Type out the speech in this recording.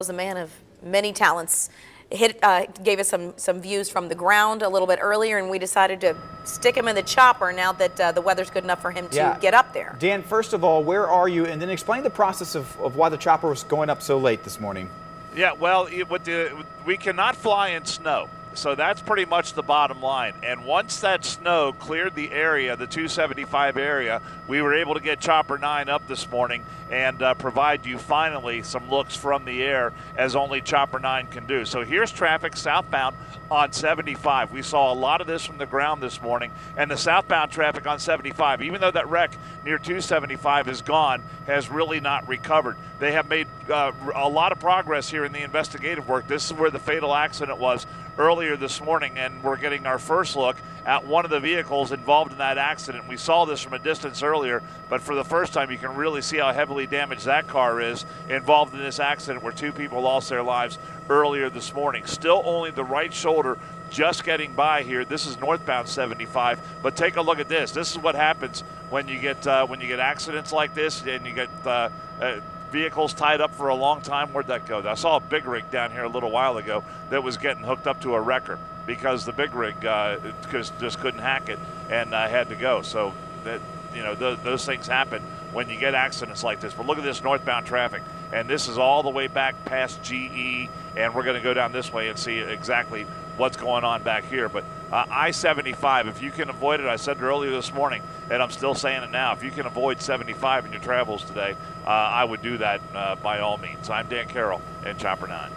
was a man of many talents. Gave us some views from the ground a little bit earlier, and we decided to stick him in the chopper now that the weather's good enough for him to get up there. Dan, first of all, where are you? And then explain the process of why the chopper was going up so late this morning. Yeah, well, we cannot fly in snow. So that's pretty much the bottom line. And once that snow cleared the area, the 275 area, we were able to get Chopper 9 up this morning and provide you finally some looks from the air as only Chopper 9 can do. So here's traffic southbound on 75. We saw a lot of this from the ground this morning, and the southbound traffic on 75, even though that wreck near 275 is gone, has really not recovered. They have made a lot of progress here in the investigative work. This is where the fatal accident was earlier this morning, and we're getting our first look at one of the vehicles involved in that accident. We saw this from a distance earlier, but for the first time you can really see how heavily damaged that car is involved in this accident where two people lost their lives earlier this morning. Still only the right shoulder just getting by here. This is northbound 75, but take a look at this. This is what happens when you get accidents like this and you get vehicles tied up for a long time. Where'd that go? I saw a big rig down here a little while ago that was getting hooked up to a wrecker because the big rig just couldn't hack it and had to go. So that, those things happen when you get accidents like this. But look at this northbound traffic, and this is all the way back past GE, and we're going to go down this way and see exactly what's going on back here. But I-75, if you can avoid it, I said it earlier this morning, and I'm still saying it now, if you can avoid 75 in your travels today, I would do that by all means. I'm Dan Carroll in Chopper 9.